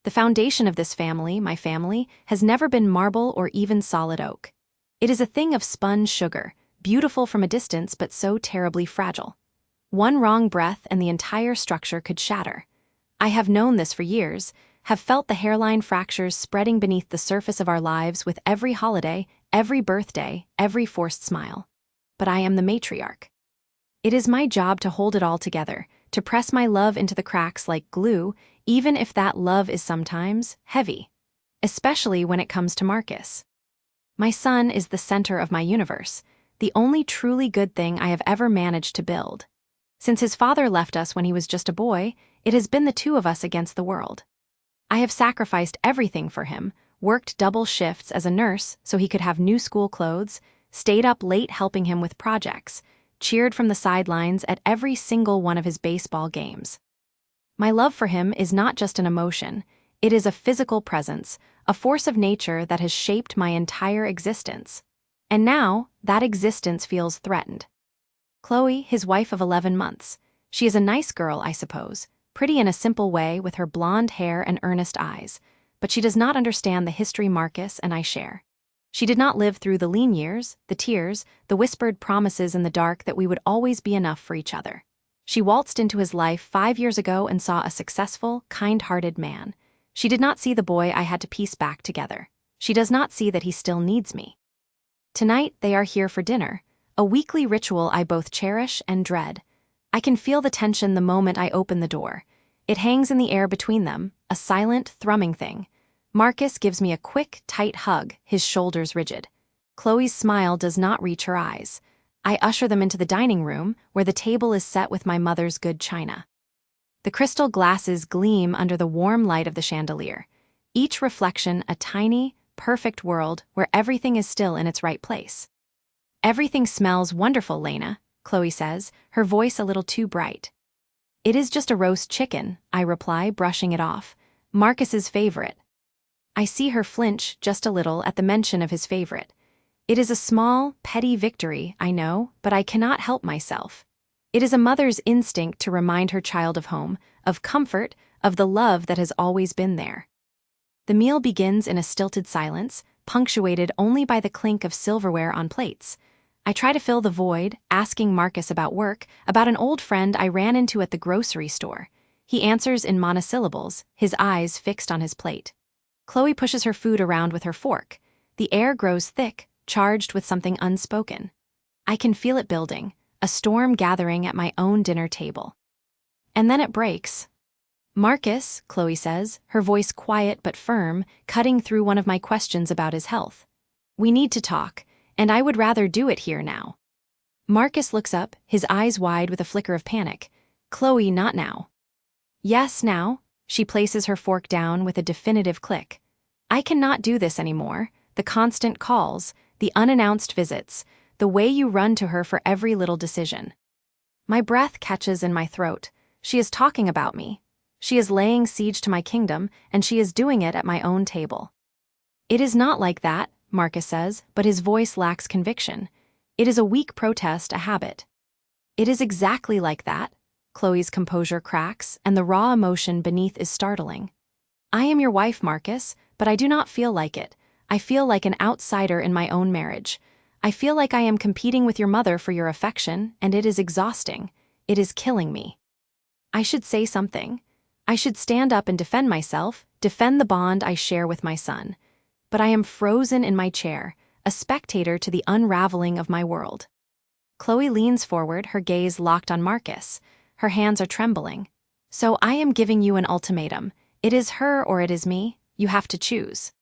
The foundation of this family, my family, has never been marble or even solid oak. It is a thing of spun sugar, beautiful from a distance but so terribly fragile. One wrong breath and the entire structure could shatter. I have known this for years, have felt the hairline fractures spreading beneath the surface of our lives with every holiday, every birthday, every forced smile. But I am the matriarch. It is my job to hold it all together, to press my love into the cracks like glue, even if that love is sometimes heavy. Especially when it comes to Marcus. My son is the center of my universe, the only truly good thing I have ever managed to build. Since his father left us when he was just a boy, it has been the two of us against the world. I have sacrificed everything for him, worked double shifts as a nurse so he could have new school clothes, stayed up late helping him with projects, cheered from the sidelines at every single one of his baseball games. My love for him is not just an emotion, it is a physical presence, a force of nature that has shaped my entire existence. And now, that existence feels threatened. Chloe, his wife of 11 months. She is a nice girl, I suppose, pretty in a simple way with her blonde hair and earnest eyes, but she does not understand the history Marcus and I share. She did not live through the lean years, the tears, the whispered promises in the dark that we would always be enough for each other. She waltzed into his life 5 years ago and saw a successful, kind-hearted man. She did not see the boy I had to piece back together. She does not see that he still needs me. Tonight, they are here for dinner, a weekly ritual I both cherish and dread. I can feel the tension the moment I open the door. It hangs in the air between them, a silent, thrumming thing. Marcus gives me a quick, tight hug, his shoulders rigid. Chloe's smile does not reach her eyes. I usher them into the dining room, where the table is set with my mother's good china. The crystal glasses gleam under the warm light of the chandelier. Each reflection a tiny, perfect world where everything is still in its right place. Everything smells wonderful, Lena, Chloe says, her voice a little too bright. It is just a roast chicken, I reply, brushing it off. Marcus's favorite. I see her flinch just a little at the mention of his favorite. It is a small, petty victory, I know, but I cannot help myself. It is a mother's instinct to remind her child of home, of comfort, of the love that has always been there. The meal begins in a stilted silence, punctuated only by the clink of silverware on plates. I try to fill the void, asking Marcus about work, about an old friend I ran into at the grocery store. He answers in monosyllables, his eyes fixed on his plate. Chloe pushes her food around with her fork. The air grows thick, charged with something unspoken. I can feel it building, a storm gathering at my own dinner table. And then it breaks. Marcus, Chloe says, her voice quiet but firm, cutting through one of my questions about his health. We need to talk, and I would rather do it here now. Marcus looks up, his eyes wide with a flicker of panic. Chloe, not now. Yes, now. She places her fork down with a definitive click. I cannot do this anymore. The constant calls, the unannounced visits, the way you run to her for every little decision. My breath catches in my throat. She is talking about me. She is laying siege to my kingdom, and she is doing it at my own table. It is not like that, Marcus says, but his voice lacks conviction. It is a weak protest, a habit. It is exactly like that. Chloe's composure cracks, and the raw emotion beneath is startling. I am your wife, Marcus, but I do not feel like it. I feel like an outsider in my own marriage. I feel like I am competing with your mother for your affection, and it is exhausting. It is killing me. I should say something. I should stand up and defend myself, defend the bond I share with my son. But I am frozen in my chair, a spectator to the unraveling of my world. Chloe leans forward, her gaze locked on Marcus. Her hands are trembling. So I am giving you an ultimatum. It is her or it is me. You have to choose.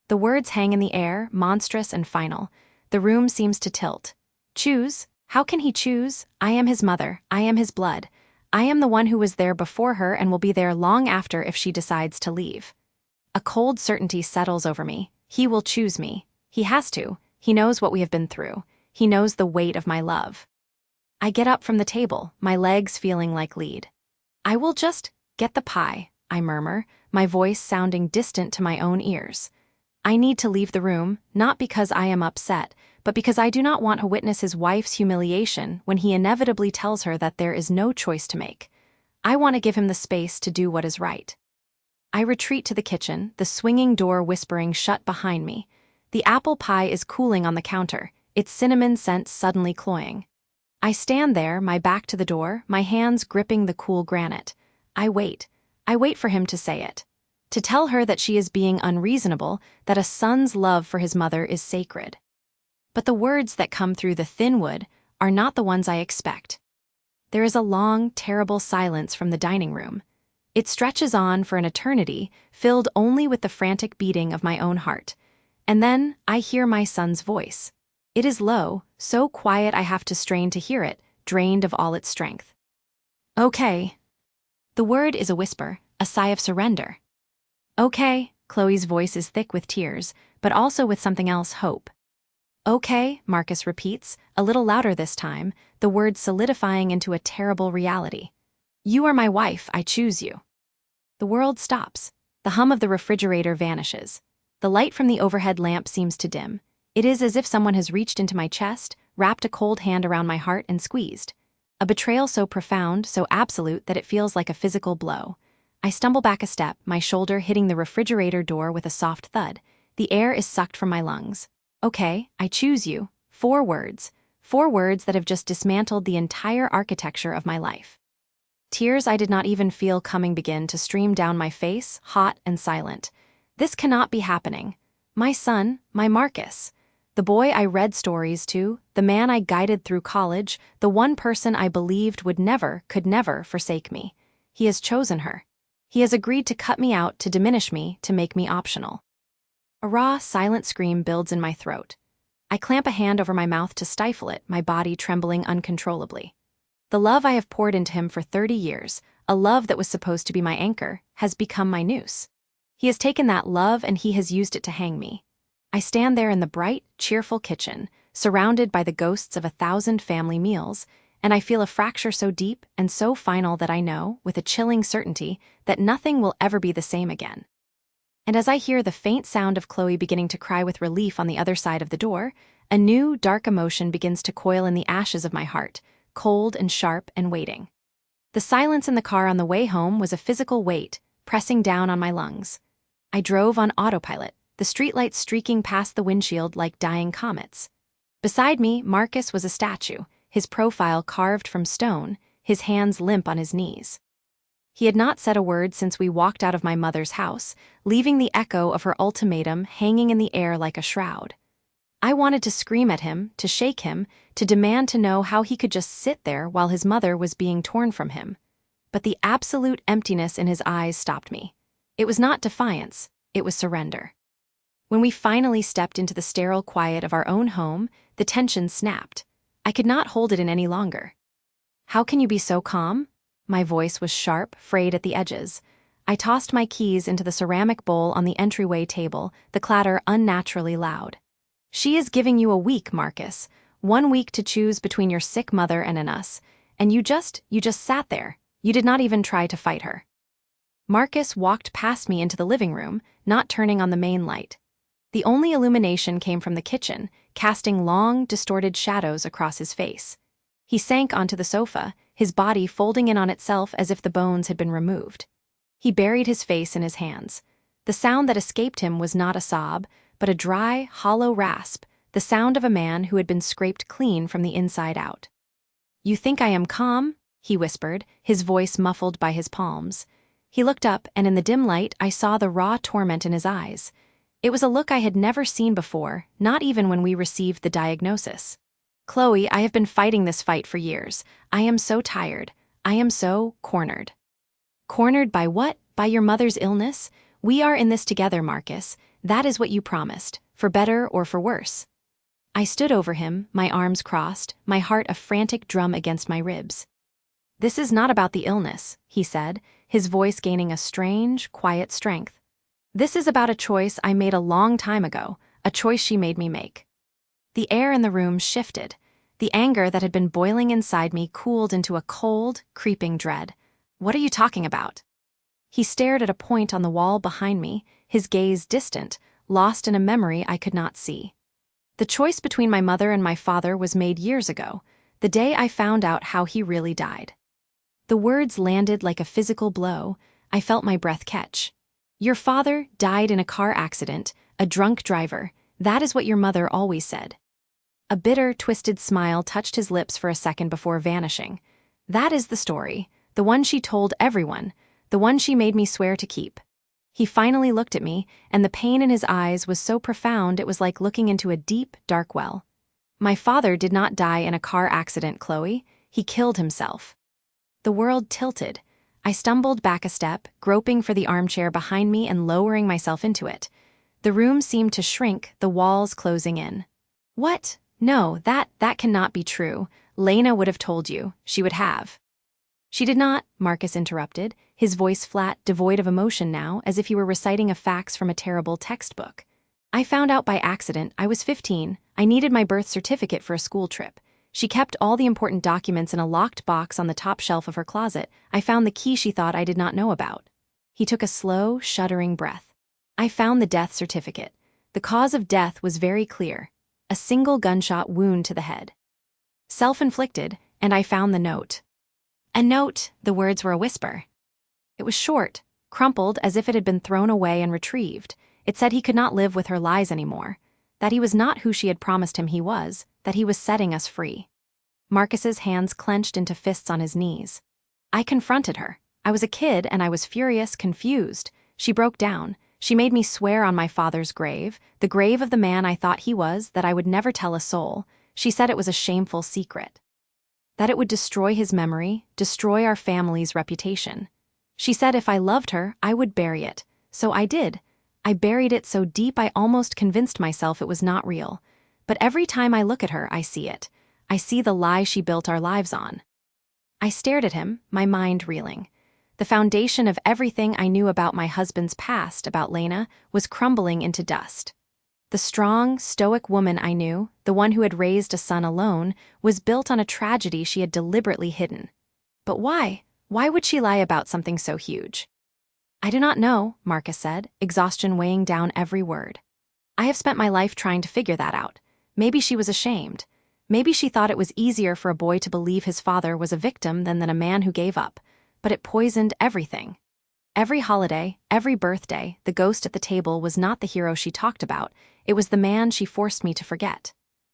The words hang in the air, monstrous and final. The room seems to tilt. Choose? How can he choose? I am his mother. I am his blood. I am the one who was there before her and will be there long after if she decides to leave. A cold certainty settles over me. He will choose me. He has to. He knows what we have been through. He knows the weight of my love. I get up from the table, my legs feeling like lead. I will just get the pie, I murmur, my voice sounding distant to my own ears. I need to leave the room, not because I am upset, but because I do not want to witness his wife's humiliation when he inevitably tells her that there is no choice to make. I want to give him the space to do what is right. I retreat to the kitchen, the swinging door whispering shut behind me. The apple pie is cooling on the counter, its cinnamon scent suddenly cloying. I stand there, my back to the door, my hands gripping the cool granite. I wait. I wait for him to say it. To tell her that she is being unreasonable, that a son's love for his mother is sacred. But the words that come through the thin wood are not the ones I expect. There is a long, terrible silence from the dining room. It stretches on for an eternity, filled only with the frantic beating of my own heart. And then I hear my son's voice. It is low, so quiet I have to strain to hear it, drained of all its strength. Okay. The word is a whisper, a sigh of surrender. Okay, Chloe's voice is thick with tears, but also with something else, hope. Okay, Marcus repeats, a little louder this time, the words solidifying into a terrible reality. You are my wife, I choose you. The world stops. The hum of the refrigerator vanishes. The light from the overhead lamp seems to dim. It is as if someone has reached into my chest, wrapped a cold hand around my heart and squeezed. A betrayal so profound, so absolute that it feels like a physical blow. I stumble back a step, my shoulder hitting the refrigerator door with a soft thud. The air is sucked from my lungs. Okay, I choose you. 4 words. 4 words that have just dismantled the entire architecture of my life. Tears I did not even feel coming begin to stream down my face, hot and silent. This cannot be happening. My son, my Marcus. The boy I read stories to, the man I guided through college, the one person I believed would never, could never forsake me. He has chosen her. He has agreed to cut me out, to diminish me, to make me optional. A raw, silent scream builds in my throat. I clamp a hand over my mouth to stifle it, my body trembling uncontrollably. The love I have poured into him for 30 years, a love that was supposed to be my anchor, has become my noose. He has taken that love and he has used it to hang me. I stand there in the bright, cheerful kitchen, surrounded by the ghosts of 1,000 family meals, and I feel a fracture so deep and so final that I know, with a chilling certainty, that nothing will ever be the same again. And as I hear the faint sound of Chloe beginning to cry with relief on the other side of the door, a new, dark emotion begins to coil in the ashes of my heart, cold and sharp and waiting. The silence in the car on the way home was a physical weight, pressing down on my lungs. I drove on autopilot, the streetlights streaking past the windshield like dying comets. Beside me, Marcus was a statue, his profile carved from stone, his hands limp on his knees. He had not said a word since we walked out of my mother's house, leaving the echo of her ultimatum hanging in the air like a shroud. I wanted to scream at him, to shake him, to demand to know how he could just sit there while his mother was being torn from him. But the absolute emptiness in his eyes stopped me. It was not defiance, it was surrender. When we finally stepped into the sterile quiet of our own home, the tension snapped. I could not hold it in any longer. How can you be so calm? My voice was sharp, frayed at the edges. I tossed my keys into the ceramic bowl on the entryway table, the clatter unnaturally loud. She is giving you a week, Marcus. 1 week to choose between your sick mother and us. And you just sat there. You did not even try to fight her. Marcus walked past me into the living room, not turning on the main light. The only illumination came from the kitchen, casting long, distorted shadows across his face. He sank onto the sofa, his body folding in on itself as if the bones had been removed. He buried his face in his hands. The sound that escaped him was not a sob, but a dry, hollow rasp, the sound of a man who had been scraped clean from the inside out. "You think I am calm?" he whispered, his voice muffled by his palms. He looked up, and in the dim light I saw the raw torment in his eyes. It was a look I had never seen before, not even when we received the diagnosis. "Chloe, I have been fighting this fight for years. I am so tired. I am so cornered." "Cornered by what? By your mother's illness? We are in this together, Marcus. That is what you promised, for better or for worse." I stood over him, my arms crossed, my heart a frantic drum against my ribs. "This is not about the illness," he said, his voice gaining a strange, quiet strength. "This is about a choice I made a long time ago, a choice she made me make." The air in the room shifted. The anger that had been boiling inside me cooled into a cold, creeping dread. "What are you talking about?" He stared at a point on the wall behind me, his gaze distant, lost in a memory I could not see. "The choice between my mother and my father was made years ago, the day I found out how he really died." The words landed like a physical blow. I felt my breath catch. Your father died in a car accident, a drunk driver. That is what your mother always said. A bitter, twisted smile touched his lips for a second before vanishing. That is the story, the one she told everyone, the one she made me swear to keep. He finally looked at me, and the pain in his eyes was so profound it was like looking into a deep, dark well. My father did not die in a car accident, Chloe. He killed himself. The world tilted. I stumbled back a step, groping for the armchair behind me and lowering myself into it. The room seemed to shrink, the walls closing in. What? No, that cannot be true. Lena would have told you. She would have. She did not, Marcus interrupted, his voice flat, devoid of emotion now, as if he were reciting a facts from a terrible textbook. I found out by accident. I was 15. I needed my birth certificate for a school trip. She kept all the important documents in a locked box on the top shelf of her closet. I found the key she thought I did not know about. He took a slow, shuddering breath. I found the death certificate. The cause of death was very clear. A single gunshot wound to the head. Self-inflicted, and I found the note. A note, the words were a whisper. It was short, crumpled as if it had been thrown away and retrieved. It said he could not live with her lies anymore, that he was not who she had promised him he was, that he was setting us free. Marcus's hands clenched into fists on his knees. I confronted her. I was a kid and I was furious, confused. She broke down. She made me swear on my father's grave, the grave of the man I thought he was, that I would never tell a soul. She said it was a shameful secret. That it would destroy his memory, destroy our family's reputation. She said if I loved her, I would bury it. So I did. I buried it so deep I almost convinced myself it was not real. But every time I look at her, I see it. I see the lie she built our lives on. I stared at him, my mind reeling. The foundation of everything I knew about my husband's past, about Lena, was crumbling into dust. The strong, stoic woman I knew, the one who had raised a son alone, was built on a tragedy she had deliberately hidden. But why? Why would she lie about something so huge? I do not know, Marcus said, exhaustion weighing down every word. I have spent my life trying to figure that out. Maybe she was ashamed. Maybe she thought it was easier for a boy to believe his father was a victim than a man who gave up. But it poisoned everything. Every holiday, every birthday, the ghost at the table was not the hero she talked about, it was the man she forced me to forget.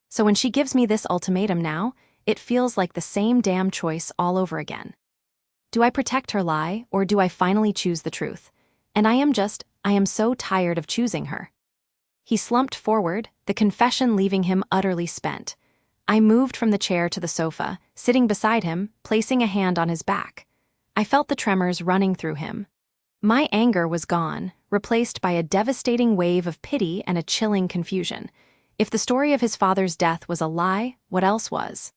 So when she gives me this ultimatum now, it feels like the same damn choice all over again. Do I protect her lie, or do I finally choose the truth? And I am so tired of choosing her. He slumped forward, the confession leaving him utterly spent. I moved from the chair to the sofa, sitting beside him, placing a hand on his back. I felt the tremors running through him. My anger was gone, replaced by a devastating wave of pity and a chilling confusion. If the story of his father's death was a lie, what else was?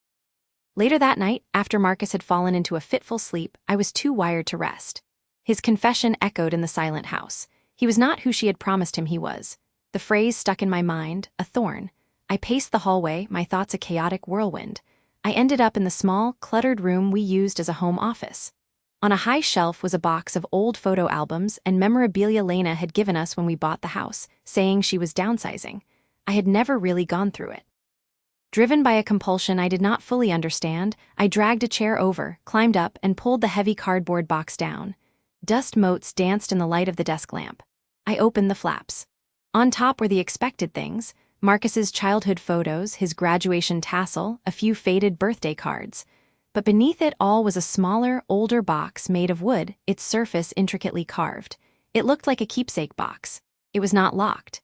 Later that night, after Marcus had fallen into a fitful sleep, I was too wired to rest. His confession echoed in the silent house. He was not who she had promised him he was. The phrase stuck in my mind, a thorn. I paced the hallway, my thoughts a chaotic whirlwind. I ended up in the small, cluttered room we used as a home office. On a high shelf was a box of old photo albums and memorabilia Lena had given us when we bought the house, saying she was downsizing. I had never really gone through it. Driven by a compulsion I did not fully understand, I dragged a chair over, climbed up, and pulled the heavy cardboard box down. Dust motes danced in the light of the desk lamp. I opened the flaps. On top were the expected things: Marcus's childhood photos, his graduation tassel, a few faded birthday cards. But beneath it all was a smaller, older box made of wood, its surface intricately carved. It looked like a keepsake box. It was not locked.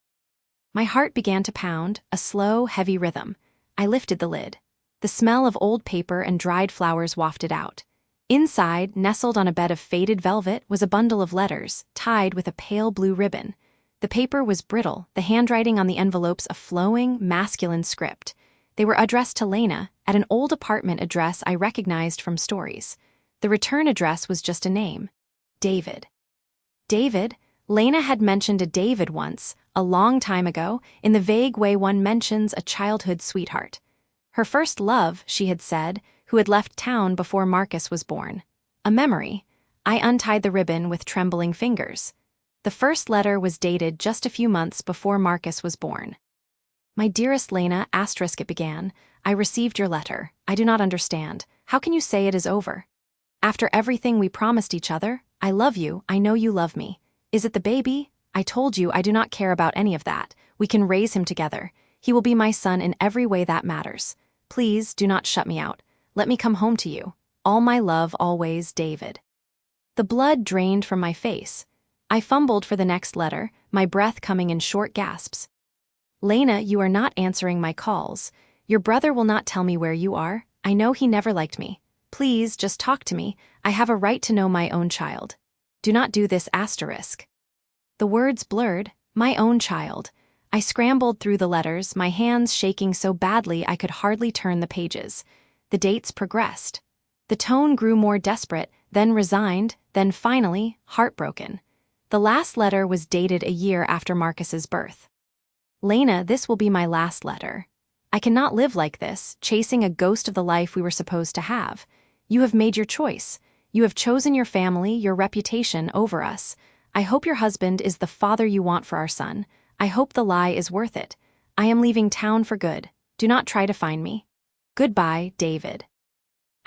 My heart began to pound, a slow, heavy rhythm. I lifted the lid. The smell of old paper and dried flowers wafted out. Inside, nestled on a bed of faded velvet, was a bundle of letters, tied with a pale blue ribbon. The paper was brittle, the handwriting on the envelopes a flowing, masculine script. They were addressed to Lena, at an old apartment address I recognized from stories. The return address was just a name. David. David? Lena had mentioned a David once, a long time ago, in the vague way one mentions a childhood sweetheart. Her first love, she had said, who had left town before Marcus was born. A memory. I untied the ribbon with trembling fingers. The first letter was dated just a few months before Marcus was born. My dearest Lena, it began, I received your letter. I do not understand. How can you say it is over? After everything we promised each other, I love you, I know you love me. Is it the baby? I told you I do not care about any of that. We can raise him together. He will be my son in every way that matters. Please do not shut me out. Let me come home to you. All my love always, David. The blood drained from my face. I fumbled for the next letter, my breath coming in short gasps. Lena, you are not answering my calls. Your brother will not tell me where you are. I know he never liked me. Please, just talk to me. I have a right to know my own child. Do not do this asterisk. The words blurred. My own child. I scrambled through the letters, my hands shaking so badly I could hardly turn the pages. The dates progressed. The tone grew more desperate, then resigned, then finally, heartbroken. The last letter was dated a year after Marcus's birth. Lena, this will be my last letter. I cannot live like this, chasing a ghost of the life we were supposed to have. You have made your choice. You have chosen your family, your reputation over us. I hope your husband is the father you want for our son. I hope the lie is worth it. I am leaving town for good. Do not try to find me. Goodbye, David.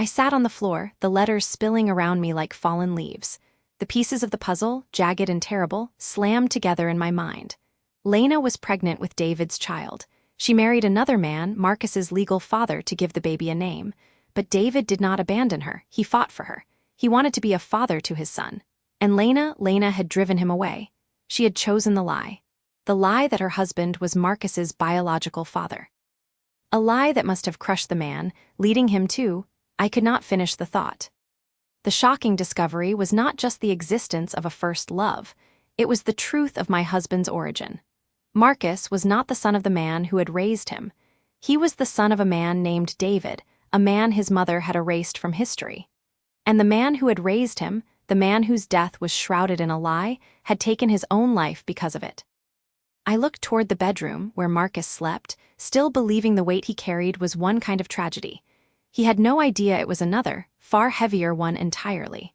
I sat on the floor, the letters spilling around me like fallen leaves. The pieces of the puzzle, jagged and terrible, slammed together in my mind. Lena was pregnant with David's child. She married another man, Marcus's legal father, to give the baby a name. But David did not abandon her. He fought for her. He wanted to be a father to his son. And Lena had driven him away. She had chosen the lie. The lie that her husband was Marcus's biological father. A lie that must have crushed the man, leading him to, I could not finish the thought. The shocking discovery was not just the existence of a first love, it was the truth of my husband's origin. Marcus was not the son of the man who had raised him. He was the son of a man named David, a man his mother had erased from history. And the man who had raised him, the man whose death was shrouded in a lie, had taken his own life because of it. I looked toward the bedroom where Marcus slept, still believing the weight he carried was one kind of tragedy. He had no idea it was another, far heavier one entirely.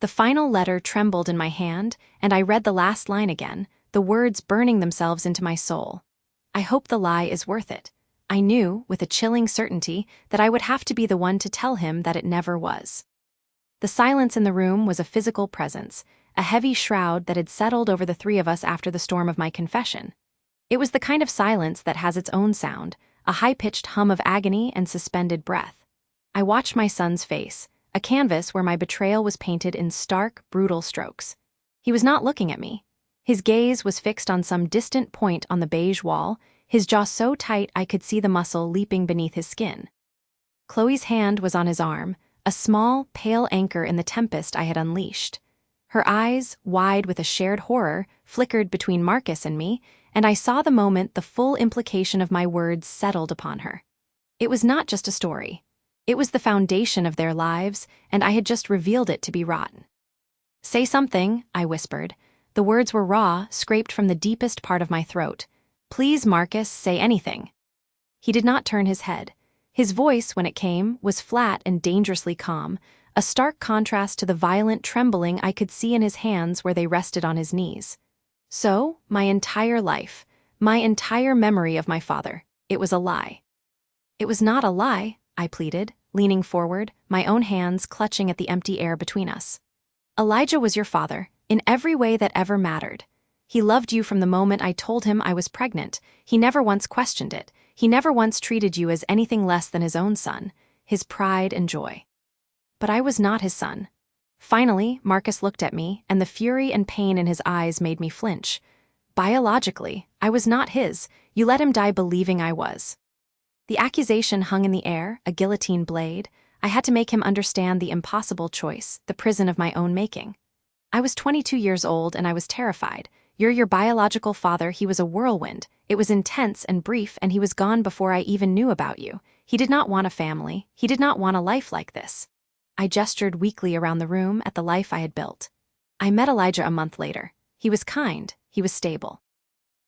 The final letter trembled in my hand, and I read the last line again, the words burning themselves into my soul. I hope the lie is worth it. I knew, with a chilling certainty, that I would have to be the one to tell him that it never was. The silence in the room was a physical presence, a heavy shroud that had settled over the three of us after the storm of my confession. It was the kind of silence that has its own sound, a high-pitched hum of agony and suspended breath. I watched my son's face, a canvas where my betrayal was painted in stark, brutal strokes. He was not looking at me. His gaze was fixed on some distant point on the beige wall, his jaw so tight I could see the muscle leaping beneath his skin. Chloe's hand was on his arm, a small, pale anchor in the tempest I had unleashed. Her eyes, wide with a shared horror, flickered between Marcus and me, and I saw the moment the full implication of my words settled upon her. It was not just a story. It was the foundation of their lives, and I had just revealed it to be rotten. Say something, I whispered. The words were raw, scraped from the deepest part of my throat. Please, Marcus, say anything. He did not turn his head. His voice, when it came, was flat and dangerously calm, a stark contrast to the violent trembling I could see in his hands where they rested on his knees. So, my entire life, my entire memory of my father, it was a lie. It was not a lie, I pleaded, leaning forward, my own hands clutching at the empty air between us. Elijah was your father, in every way that ever mattered. He loved you from the moment I told him I was pregnant. He never once questioned it. He never once treated you as anything less than his own son, his pride and joy. But I was not his son. Finally, Marcus looked at me, and the fury and pain in his eyes made me flinch. Biologically, I was not his. You let him die believing I was. The accusation hung in the air, a guillotine blade. I had to make him understand the impossible choice, the prison of my own making. I was 22 years old and I was terrified. You're your biological father, he was a whirlwind. It was intense and brief, and he was gone before I even knew about you. He did not want a family. He did not want a life like this. I gestured weakly around the room at the life I had built. I met Elijah a month later. He was kind. He was stable.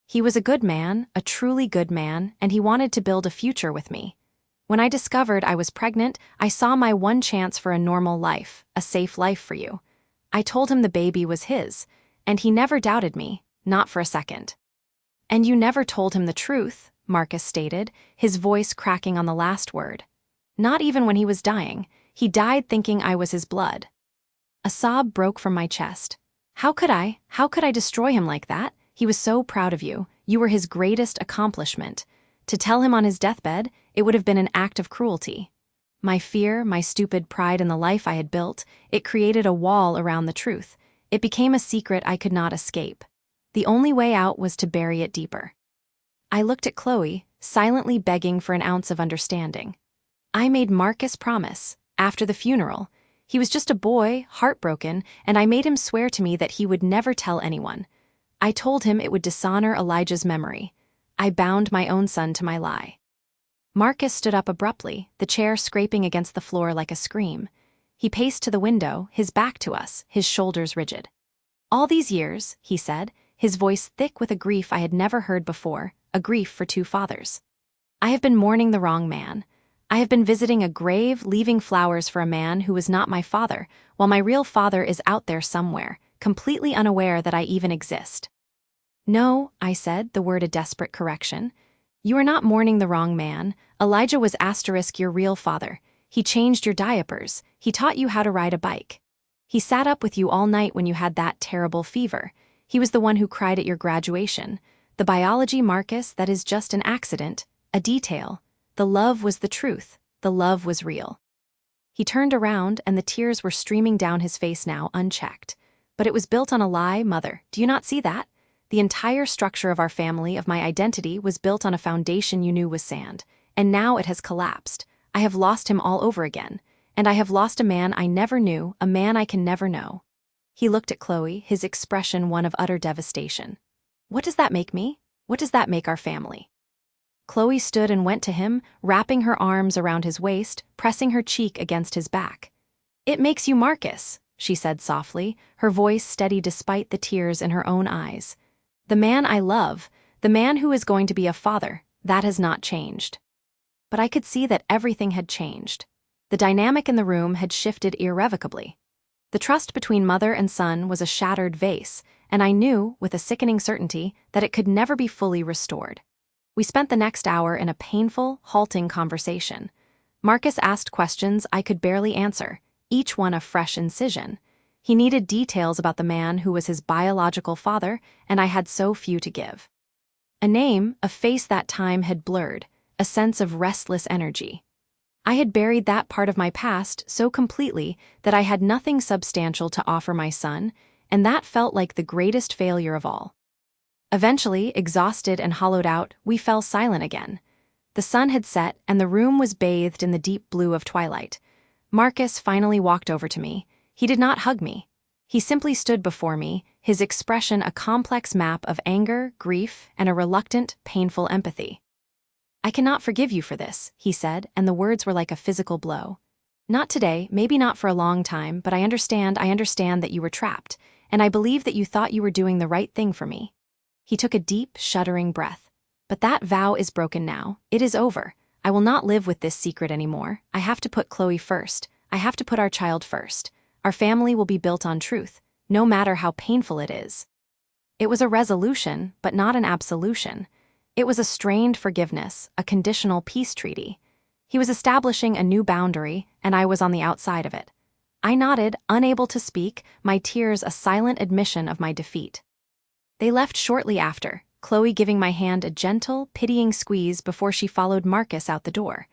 He was a good man, a truly good man, and he wanted to build a future with me. When I discovered I was pregnant, I saw my one chance for a normal life, a safe life for you. I told him the baby was his, and he never doubted me, not for a second. And you never told him the truth, Marcus stated, his voice cracking on the last word. Not even when he was dying. He died thinking I was his blood. A sob broke from my chest. How could I? How could I destroy him like that? He was so proud of you. You were his greatest accomplishment. To tell him on his deathbed, it would have been an act of cruelty. My fear, my stupid pride in the life I had built, it created a wall around the truth. It became a secret I could not escape. The only way out was to bury it deeper. I looked at Chloe, silently begging for an ounce of understanding. I made Marcus promise, after the funeral. He was just a boy, heartbroken, and I made him swear to me that he would never tell anyone. I told him it would dishonor Elijah's memory. I bound my own son to my lie. Marcus stood up abruptly, the chair scraping against the floor like a scream. He paced to the window, his back to us, his shoulders rigid. All these years, he said, his voice thick with a grief I had never heard before, a grief for two fathers. I have been mourning the wrong man. I have been visiting a grave, leaving flowers for a man who was not my father, while my real father is out there somewhere, completely unaware that I even exist. No, I said, the word a desperate correction. You are not mourning the wrong man. Elijah was your real father. He changed your diapers. He taught you how to ride a bike. He sat up with you all night when you had that terrible fever. He was the one who cried at your graduation. The biology, Marcus, that is just an accident, a detail. The love was the truth. The love was real. He turned around, and the tears were streaming down his face now, unchecked. But it was built on a lie, Mother. Do you not see that? The entire structure of our family, of my identity, was built on a foundation you knew was sand. And now it has collapsed. I have lost him all over again. And I have lost a man I never knew, a man I can never know. He looked at Chloe, his expression one of utter devastation. What does that make me? What does that make our family? Chloe stood and went to him, wrapping her arms around his waist, pressing her cheek against his back. It makes you Marcus, she said softly, her voice steady despite the tears in her own eyes. The man I love, the man who is going to be a father, that has not changed. But I could see that everything had changed. The dynamic in the room had shifted irrevocably. The trust between mother and son was a shattered vase, and I knew, with a sickening certainty, that it could never be fully restored. We spent the next hour in a painful, halting conversation. Marcus asked questions I could barely answer, each one a fresh incision. He needed details about the man who was his biological father, and I had so few to give. A name, a face that time had blurred, a sense of restless energy. I had buried that part of my past so completely that I had nothing substantial to offer my son, and that felt like the greatest failure of all. Eventually, exhausted and hollowed out, we fell silent again. The sun had set, and the room was bathed in the deep blue of twilight. Marcus finally walked over to me. He did not hug me. He simply stood before me, his expression a complex map of anger, grief, and a reluctant, painful empathy. I cannot forgive you for this, he said, and the words were like a physical blow. Not today, maybe not for a long time, but I understand that you were trapped, and I believe that you thought you were doing the right thing for me. He took a deep, shuddering breath. But that vow is broken now. It is over. I will not live with this secret anymore. I have to put Chloe first. I have to put our child first. Our family will be built on truth, no matter how painful it is. It was a resolution, but not an absolution. It was a strained forgiveness, a conditional peace treaty. He was establishing a new boundary, and I was on the outside of it. I nodded, unable to speak, my tears a silent admission of my defeat. They left shortly after, Chloe giving my hand a gentle, pitying squeeze before she followed Marcus out the door.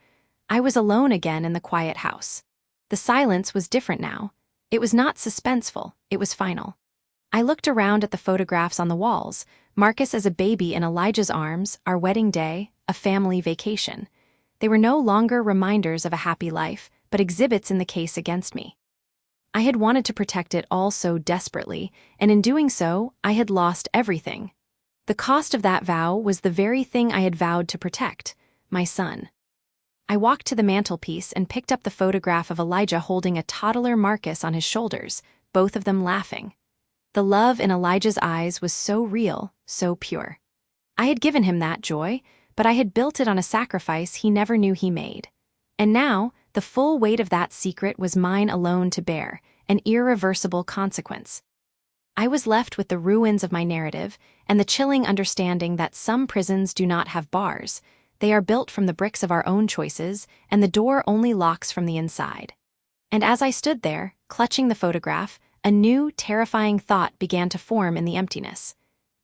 I was alone again in the quiet house. The silence was different now. It was not suspenseful, it was final. I looked around at the photographs on the walls, Marcus as a baby in Elijah's arms, our wedding day, a family vacation. They were no longer reminders of a happy life, but exhibits in the case against me. I had wanted to protect it all so desperately, and in doing so, I had lost everything. The cost of that vow was the very thing I had vowed to protect, my son. I walked to the mantelpiece and picked up the photograph of Elijah holding a toddler Marcus on his shoulders, both of them laughing. The love in Elijah's eyes was so real, so pure. I had given him that joy, but I had built it on a sacrifice he never knew he made. And now, the full weight of that secret was mine alone to bear, an irreversible consequence. I was left with the ruins of my narrative and the chilling understanding that some prisons do not have bars. They are built from the bricks of our own choices, and the door only locks from the inside. And as I stood there, clutching the photograph, A new, terrifying thought began to form in the emptiness.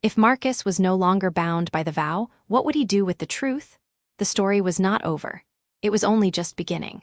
If Marcus was no longer bound by the vow, what would he do with the truth? The story was not over. It was only just beginning.